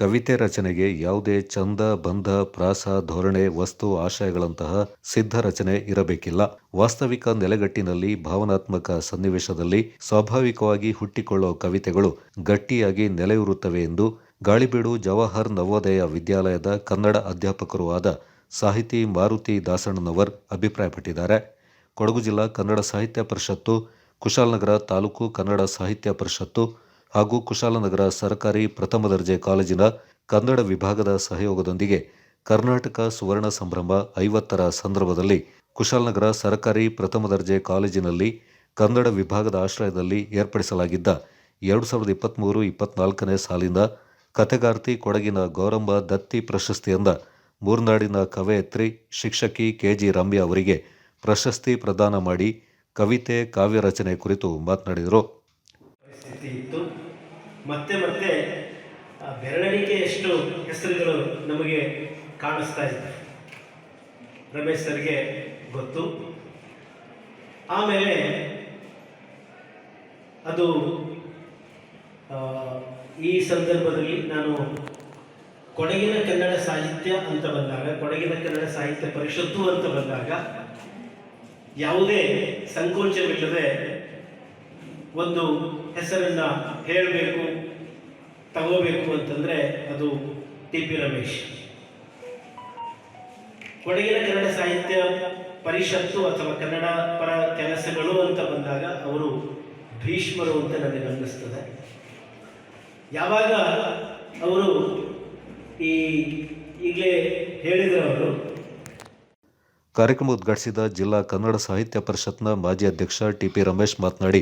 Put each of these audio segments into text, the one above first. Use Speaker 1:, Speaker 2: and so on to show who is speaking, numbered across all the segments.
Speaker 1: ಕವಿತೆ ರಚನೆಗೆ ಯಾವುದೇ ಛಂದ, ಬಂಧ, ಪ್ರಾಸ, ಧೋರಣೆ, ವಸ್ತು, ಆಶಯಗಳಂತಹ ಸಿದ್ಧ ರಚನೆ ಇರಬೇಕಿಲ್ಲ. ವಾಸ್ತವಿಕ ನೆಲೆಗಟ್ಟಿನಲ್ಲಿ ಭಾವನಾತ್ಮಕ ಸನ್ನಿವೇಶದಲ್ಲಿ ಸ್ವಾಭಾವಿಕವಾಗಿ ಹುಟ್ಟಿಕೊಳ್ಳುವ ಕವಿತೆಗಳು ಗಟ್ಟಿಯಾಗಿ ನೆಲೆಯೂರುತ್ತವೆ ಎಂದು ಗಾಳಿಬೀಡು ಜವಾಹರ್ ನವೋದಯ ವಿದ್ಯಾಲಯದ ಕನ್ನಡ ಅಧ್ಯಾಪಕರೂ ಆದ ಸಾಹಿತಿ ಮಾರುತಿ ದಾಸಣ್ಣನವರ್ ಅಭಿಪ್ರಾಯಪಟ್ಟಿದ್ದಾರೆ. ಕೊಡಗು ಜಿಲ್ಲಾ ಕನ್ನಡ ಸಾಹಿತ್ಯ ಪರಿಷತ್ತು, ಕುಶಾಲನಗರ ತಾಲೂಕು ಕನ್ನಡ ಸಾಹಿತ್ಯ ಪರಿಷತ್ತು ಹಾಗೂ ಕುಶಾಲನಗರ ಸರ್ಕಾರಿ ಪ್ರಥಮ ದರ್ಜೆ ಕಾಲೇಜಿನ ಕನ್ನಡ ವಿಭಾಗದ ಸಹಯೋಗದೊಂದಿಗೆ ಕರ್ನಾಟಕ ಸುವರ್ಣ ಸಂಭ್ರಮ 50ರ ಸಂದರ್ಭದಲ್ಲಿ ಕುಶಾಲನಗರ ಸರ್ಕಾರಿ ಪ್ರಥಮ ದರ್ಜೆ ಕಾಲೇಜಿನಲ್ಲಿ ಕನ್ನಡ ವಿಭಾಗದ ಆಶ್ರಯದಲ್ಲಿ ಏರ್ಪಡಿಸಲಾಗಿದ್ದ 2023-24ನೇ ಸಾಲಿನ ಕಥೆಗಾರ್ತಿ ಕೊಡಗಿನ ಗೌರಮ್ಮ ದತ್ತಿ ಪ್ರಶಸ್ತಿಯಿಂದ ಮೂರ್ನಾಡಿನ ಕವಯತ್ರಿ ಶಿಕ್ಷಕಿ ಕೆಜಿ ರಮ್ಯಾ ಅವರಿಗೆ ಪ್ರಶಸ್ತಿ ಪ್ರದಾನ ಮಾಡಿ ಕವಿತೆ ಕಾವ್ಯ ರಚನೆ ಕುರಿತು ಮಾತನಾಡಿದರು.
Speaker 2: ಮತ್ತೆ ಮತ್ತೆ ಬೆರಳಿಕೆಯಷ್ಟು ಹೆಸರುಗಳು ನಮಗೆ ಕಾಣಿಸ್ತಾ ಇದೆ. ರಮೇಶ್ ಸರ್ಗೆ ಗೊತ್ತು. ಆಮೇಲೆ ಅದು ಈ ಸಂದರ್ಭದಲ್ಲಿ ನಾನು ಕೊಡಗಿನ ಕನ್ನಡ ಸಾಹಿತ್ಯ ಅಂತ ಬಂದಾಗ, ಕೊಡಗಿನ ಕನ್ನಡ ಸಾಹಿತ್ಯ ಪರಿಷತ್ತು ಅಂತ ಬಂದಾಗ ಯಾವುದೇ ಸಂಕೋಚವಿಲ್ಲದೆ ಒಂದು ಹೆಸರನ್ನ ಹೇಳಬೇಕು, ತಗೋಬೇಕು ಅಂತಂದ್ರೆ ಅದು ಟಿ ಪಿ ರಮೇಶ್. ಕೊಡಗಿನ ಕನ್ನಡ ಸಾಹಿತ್ಯ ಪರಿಷತ್ತು ಅಥವಾ ಕನ್ನಡ ಪರ ಕೆಲಸಗಳು ಅಂತ ಬಂದಾಗ ಅವರು ಭೀಷ್ಮರು ಅಂತ ನನಗೆ ಅನ್ನಿಸ್ತದೆ. ಯಾವಾಗ ಅವರು ಈಗಲೇ ಹೇಳಿದರು ಅವರು.
Speaker 1: ಕಾರ್ಯಕ್ರಮ ಉದ್ಘಾಟಿಸಿದ ಜಿಲ್ಲಾ ಕನ್ನಡ ಸಾಹಿತ್ಯ ಪರಿಷತ್ನ ಮಾಜಿ ಅಧ್ಯಕ್ಷ ಟಿಪಿ ರಮೇಶ್ ಮಾತನಾಡಿ,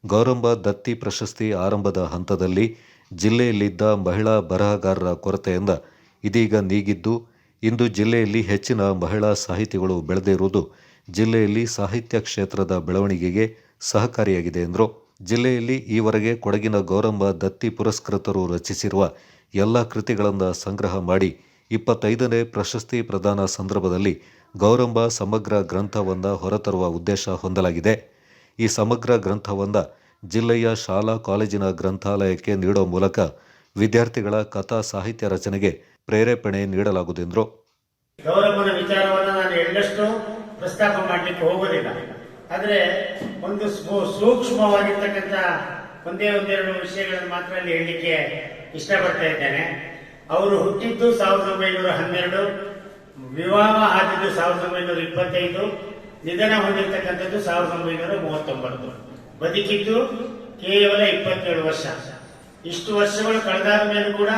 Speaker 1: ಗೌರಮ್ಮ ದತ್ತಿ ಪ್ರಶಸ್ತಿ ಆರಂಭದ ಹಂತದಲ್ಲಿ ಜಿಲ್ಲೆಯಲ್ಲಿದ್ದ ಮಹಿಳಾ ಬರಹಗಾರರ ಕೊರತೆಯಿಂದ ಇದೀಗ ನೀಗಿದ್ದು, ಇಂದು ಜಿಲ್ಲೆಯಲ್ಲಿ ಹೆಚ್ಚಿನ ಮಹಿಳಾ ಸಾಹಿತಿಗಳು ಬೆಳೆದಿರುವುದು ಜಿಲ್ಲೆಯಲ್ಲಿ ಸಾಹಿತ್ಯ ಕ್ಷೇತ್ರದ ಬೆಳವಣಿಗೆಗೆ ಸಹಕಾರಿಯಾಗಿದೆ ಎಂದರು. ಜಿಲ್ಲೆಯಲ್ಲಿ ಈವರೆಗೆ ಕೊಡಗಿನ ಗೌರಮ್ಮ ದತ್ತಿ ಪುರಸ್ಕೃತರು ರಚಿಸಿರುವ ಎಲ್ಲ ಕೃತಿಗಳನ್ನು ಸಂಗ್ರಹ ಮಾಡಿ 25ನೇ ಪ್ರಶಸ್ತಿ ಪ್ರದಾನ ಸಂದರ್ಭದಲ್ಲಿ ಗೌರಮ್ಮ ಸಮಗ್ರ ಗ್ರಂಥವನ್ನು ಹೊರತರುವ ಉದ್ದೇಶ ಹೊಂದಲಾಗಿದೆ. ಈ ಸಮಗ್ರ ಗ್ರಂಥವನ್ನು ಜಿಲ್ಲೆಯ ಶಾಲಾ ಕಾಲೇಜಿನ ಗ್ರಂಥಾಲಯಕ್ಕೆ ನೀಡುವ ಮೂಲಕ ವಿದ್ಯಾರ್ಥಿಗಳ ಕಥಾ ಸಾಹಿತ್ಯ ರಚನೆಗೆ ಪ್ರೇರೇಪಣೆ ನೀಡಲಾಗುವುದೆಂದರು.
Speaker 3: ಗೌರಮ್ಮನ ವಿಚಾರವನ್ನು ನಾನು ಎಳ್ಳಷ್ಟು ಪ್ರಸ್ತಾಪ ಮಾಡಲಿಕ್ಕೆ ಹೋಗೋದಿಲ್ಲ. ಆದರೆ ಒಂದು ಸೂಕ್ಷ್ಮವಾಗಿರ್ತಕ್ಕಂಥ ಒಂದೆರಡು ವಿಷಯಗಳನ್ನು ಮಾತ್ರ ಅಲ್ಲಿ ಹೇಳಲಿಕ್ಕೆ ಇಷ್ಟಪಡ್ತಾ ಇದ್ದೇನೆ. ಅವರು ಹುಟ್ಟಿದ್ದು 1912, ವಿವಾಹ ಆದದ್ದು 1925, ನಿಧನ ಹೊಂದಿರತಕ್ಕಂಥದ್ದು 1939. ಬದುಕಿದ್ದು ಕೇವಲ 27 ವರ್ಷ. ಇಷ್ಟು ವರ್ಷಗಳು ಕಳೆದಾದ ಮೇಲೂ ಕೂಡ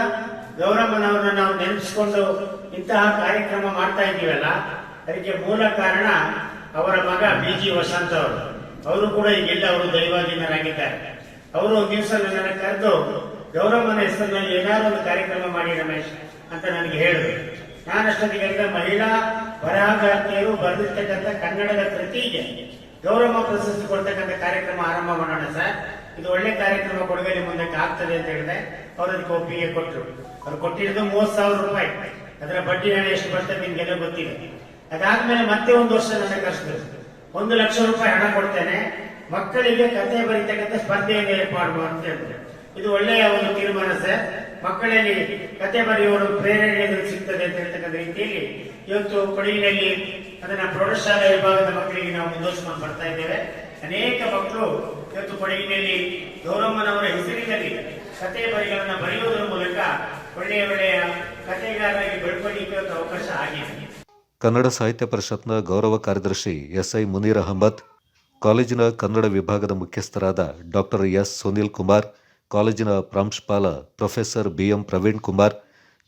Speaker 3: ಗೌರಮ್ಮನವ್ರನ್ನ ನಾವು ನೆನಪಿಸಿಕೊಂಡು ಇಂತಹ ಕಾರ್ಯಕ್ರಮ ಮಾಡ್ತಾ ಇದ್ದೀವಲ್ಲ, ಅದಕ್ಕೆ ಮೂಲ ಕಾರಣ ಅವರ ಮಗ BG ವಸಂತ್ ಅವರು ಕೂಡ ಈಗೆಲ್ಲ ಅವರು ದೈವಾಧೀನರಾಗಿದ್ದಾರೆ. ಅವರು ಒಂದು ದಿವಸ ನನ್ನನ್ನು ಕರೆದು ಗೌರಮ್ಮನ ಹೆಸರಿನಲ್ಲಿ ಏನಾದ್ರು ಒಂದು ಕಾರ್ಯಕ್ರಮ ಮಾಡಿ ರಮೇಶ್ ಅಂತ ನನಗೆ ಹೇಳಿದ್ರು. ನಾನಷ್ಟೊತ್ತಿಗೆ ಮಹಿಳಾ ಬರಹಗಾರ್ತಿಯರು ಬರೆದಿರ್ತಕ್ಕಂಥ ಕನ್ನಡದ ಕೃತಿಗೆ ಗೌರಮ್ಮ ಪ್ರಶಸ್ತಿ ಕೊಡ್ತಕ್ಕಂಥ ಕಾರ್ಯಕ್ರಮ ಆರಂಭ ಮಾಡೋಣ ಸರ್, ಇದು ಒಳ್ಳೆ ಕಾರ್ಯಕ್ರಮ ಕೊಡಗಲಿ ಮುಂದಕ್ಕೆ ಆಗ್ತದೆ ಅಂತ ಹೇಳಿದೆ. ಅವರು ಅದಕ್ಕೆ ಒಪ್ಪಿಗೆ ಕೊಟ್ಟರು. ಅವ್ರು ಕೊಟ್ಟಿರೋದು 30,000 ರೂಪಾಯಿ. ಅದರ ಬಡ್ಡಿ ಹಣ ಎಷ್ಟು ಬರ್ತದೆ ನಿಮ್ಗೆಲ್ಲ ಗೊತ್ತಿದೆ. ಅದಾದ್ಮೇಲೆ ಮತ್ತೆ ಒಂದು ವರ್ಷ ನನ್ನ ಕರೆಸಿದ್ರು. 1 ಲಕ್ಷ ರೂಪಾಯಿ ಹಣ ಕೊಡ್ತೇನೆ, ಮಕ್ಕಳಿಗೆ ಕಥೆ ಬರೀತಕ್ಕಂಥ ಸ್ಪರ್ಧೆಯನ್ನು ಏರ್ಪಾಡು ಅಂತ ಹೇಳಿದ್ರು. ಇದು ಒಳ್ಳೆಯ ಒಂದು ತೀರ್ಮಾನ ಸರ್. ಮಕ್ಕಳಲ್ಲಿ ಕತೆ ಬರೆಯುವ ಪ್ರೇರಣೆ ಸಿಗ್ತದೆ ಅಂತ ಹೇಳ್ತಕ್ಕಂಥ ರೀತಿಯಲ್ಲಿ ಇವತ್ತು ಕೊಡಗಿನಲ್ಲಿ ಅದನ್ನ ಪ್ರೌಢಶಾಲಾ ವಿಭಾಗದ ಮಕ್ಕಳಿಗೆ ನಾವು ಮುಂದುವರಿಸಿಕೊಂಡು ಬರ್ತಾ ಇದ್ದೇವೆ. ಅನೇಕ ಮಕ್ಕಳು ಇವತ್ತು ಕೊಡಗಿನಲ್ಲಿ ಗೌರಮ್ಮನವರ ಹೆಸರಿನಲ್ಲಿ ಕತೆ ಬರಿಗಳನ್ನು ಬರೆಯುವುದರ ಮೂಲಕ ಒಳ್ಳೆಯ ಕಥೆಗಾರರಾಗಿ ಬೆಳ್ಕೊಳ್ಳಿಕ್ಕೆ ಅವಕಾಶ ಆಗಿದೆ.
Speaker 1: ಕನ್ನಡ ಸಾಹಿತ್ಯ ಪರಿಷತ್ನ ಗೌರವ ಕಾರ್ಯದರ್ಶಿ SI ಮುನೀರ್ ಅಹಮದ್, ಕಾಲೇಜಿನ ಕನ್ನಡ ವಿಭಾಗದ ಮುಖ್ಯಸ್ಥರಾದ ಡಾಕ್ಟರ್ S ಸುನಿಲ್ ಕುಮಾರ್, ಕಾಲೇಜಿನ ಪ್ರಾಂಶುಪಾಲ ಪ್ರೊಫೆಸರ್ BM ಪ್ರವೀಣ್ ಕುಮಾರ್,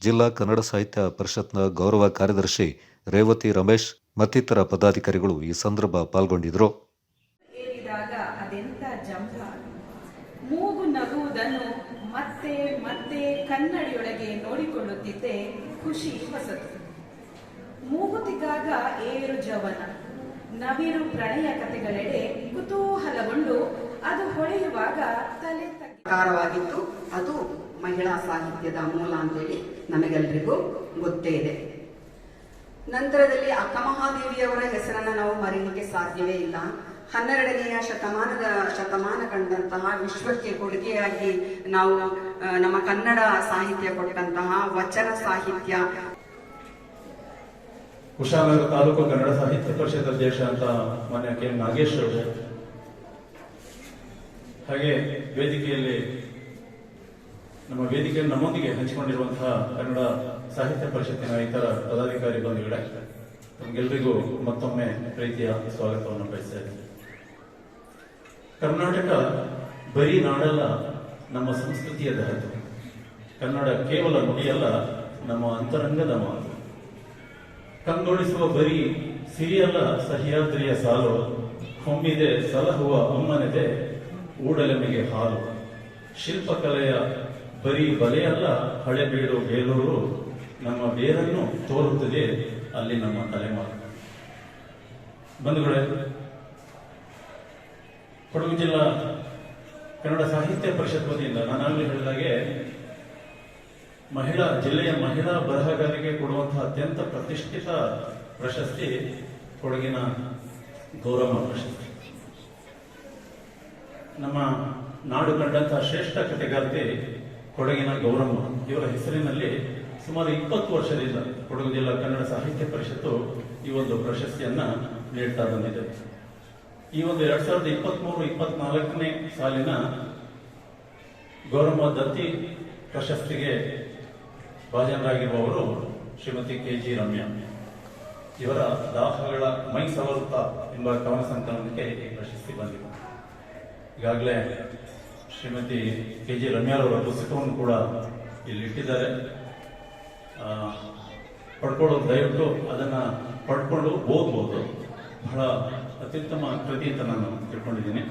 Speaker 1: ಜಿಲ್ಲಾ ಕನ್ನಡ ಸಾಹಿತ್ಯ ಪರಿಷತ್ನ ಗೌರವ ಕಾರ್ಯದರ್ಶಿ ರೇವತಿ ರಮೇಶ್ ಮತ್ತಿತರ ಪದಾಧಿಕಾರಿಗಳು ಈ ಸಂದರ್ಭ ಪಾಲ್ಗೊಂಡಿದ್ದರು.
Speaker 4: ಮೂಗು ನಗುವುದನ್ನು ಮತ್ತೆ ಮತ್ತೆ ಕನ್ನಡಿಯೊಳಗೆ ನೋಡಿಕೊಳ್ಳುತ್ತಿದ್ದೆ, ಖುಷಿ ಹೊಸತು. ಮೂಗುತಿಗಾಗ ಏರು ಜವನ, ನವಿರು ಪ್ರಣಯ ಕಥೆಗಳೆಡೆ ಕುತೂಹಲಗೊಂಡು ಅದು ಹೊಳೆಯುವಾಗ ತಲೆ
Speaker 5: ಪ್ರಕಾರವಾಗಿತ್ತು. ಅದು ಮಹಿಳಾ ಸಾಹಿತ್ಯದ ಮೂಲ ಅಂತೇಳಿ ನಮಗೆಲ್ಲರಿಗೂ ಗೊತ್ತೇ ಇದೆ. ನಂತರದಲ್ಲಿ ಅಕ್ಕ ಮಹಾದೇವಿಯವರ ಹೆಸರನ್ನು ನಾವು ಮರೀಲಿಕ್ಕೆ ಸಾಧ್ಯವೇ ಇಲ್ಲ. 12ನೇ ಶತಮಾನ ಕಂಡಂತಹ ವಿಶ್ವಕ್ಕೆ ಕೊಡುಗೆಯಾಗಿ ನಾವು ನಮ್ಮ ಕನ್ನಡ ಸಾಹಿತ್ಯ ಕೊಟ್ಟಂತಹ ವಚನ ಸಾಹಿತ್ಯ.
Speaker 6: ಕುಶಾಲನಗರ ತಾಲೂಕು ಕನ್ನಡ ಸಾಹಿತ್ಯ ಪರಿಷತ್ ಅಧ್ಯಕ್ಷ ಅಂತ ಮಾನ್ಯ ಕೆ ನಾಗೇಶ್ ಅವರು, ಹಾಗೆ ವೇದಿಕೆಯಲ್ಲಿ ನಮ್ಮೊಂದಿಗೆ ಹಂಚಿಕೊಂಡಿರುವಂತಹ ಕನ್ನಡ ಸಾಹಿತ್ಯ ಪರಿಷತ್ತಿನ ಇತರ ಪದಾಧಿಕಾರಿ ಬಂಧುಗಳೇ, ನಮಗೆಲ್ಲರಿಗೂ ಮತ್ತೊಮ್ಮೆ ಪ್ರೀತಿಯ ಸ್ವಾಗತವನ್ನು ಬಯಸ್ತೇನೆ. ಕರ್ನಾಟಕ ಬರೀ ನಾಡಲ್ಲ, ನಮ್ಮ ಸಂಸ್ಕೃತಿಯ ಧಾತು. ಕನ್ನಡ ಕೇವಲ ನುಡಿಯಲ್ಲ, ನಮ್ಮ ಅಂತರಂಗದ ಮಾತು. ಕಂಗೊಳಿಸುವ ಬರೀ ಸಿರಿಯಲ್ಲ, ಸಹ್ಯಾದ್ರಿಯ ಸಾಲು. ಹೊಮ್ಮಿದೆ ಸಲಹುವ ಅಮ್ಮನೆದೆ, ಊಡಲೆಮೆಗೆ ಹಾಲು. ಶಿಲ್ಪಕಲೆಯ ಬರೀ ಬಲೆಯಲ್ಲ, ಹಳೆಬೀಡು ಬೇಲೂರು. ನಮ್ಮ ಬೇರನ್ನು ತೋರುತ್ತದೆ ಅಲ್ಲಿ ನಮ್ಮ ತಲೆಮಾರು. ಬಂಧುಗಳೇ, ಕೊಡಗು ಜಿಲ್ಲಾ ಕನ್ನಡ ಸಾಹಿತ್ಯ ಪರಿಷತ್ ವತಿಯಿಂದ ನಾನಾಗಲೇ ಹೇಳಿದಾಗೆ ಜಿಲ್ಲೆಯ ಮಹಿಳಾ ಬರಹಗಾರರಿಗೆ ಕೊಡುವಂತಹ ಅತ್ಯಂತ ಪ್ರತಿಷ್ಠಿತ ಪ್ರಶಸ್ತಿ ಕೊಡಗಿನ ಗೌರಮ್ಮ ಪ್ರಶಸ್ತಿ. ನಮ್ಮ ನಾಡು ಕಂಡಂತಹ ಶ್ರೇಷ್ಠ ಕಥೆಗಾರ್ತಿ ಕೊಡಗಿನ ಗೌರಮ್ಮ. ಇವರ ಹೆಸರಿನಲ್ಲಿ ಸುಮಾರು 20 ವರ್ಷದಿಂದ ಕೊಡಗು ಜಿಲ್ಲಾ ಕನ್ನಡ ಸಾಹಿತ್ಯ ಪರಿಷತ್ತು ಈ ಒಂದು ಪ್ರಶಸ್ತಿಯನ್ನ ನೀಡ್ತಾ ಬಂದಿದೆ. ಈ ಒಂದು 2023-24ನೇ ಸಾಲಿನ ಗೌರಮ್ಮ ದತ್ತಿ ಪ್ರಶಸ್ತಿಗೆ ಭಾಜನರಾಗಿರುವವರು ಶ್ರೀಮತಿ KG ರಮ್ಯಾ. ಇವರ ದಾಹಗಳ ಮೈ ಸವರುತ್ತಾ ಎಂಬ ಕವನ ಸಂಕಲನಕ್ಕೆ ಈ ಪ್ರಶಸ್ತಿ ಬಂದಿದೆ. ಈಗಾಗಲೇ ಶ್ರೀಮತಿ KG ರಮ್ಯಾರವರ ಪುಸ್ತಕವನ್ನು ಕೂಡ ಇಲ್ಲಿ ಇಟ್ಟಿದ್ದಾರೆ. ಪಡ್ಕೊಳ್ಳೋದು, ದಯವಿಟ್ಟು ಅದನ್ನ ಪಡ್ಕೊಂಡು ಓದ್ಬೋದು. ಬಹಳ ಅತ್ಯುತ್ತಮ ಕೃತಿ ಅಂತ ನಾನು ತಿಳ್ಕೊಂಡಿದ್ದೀನಿ.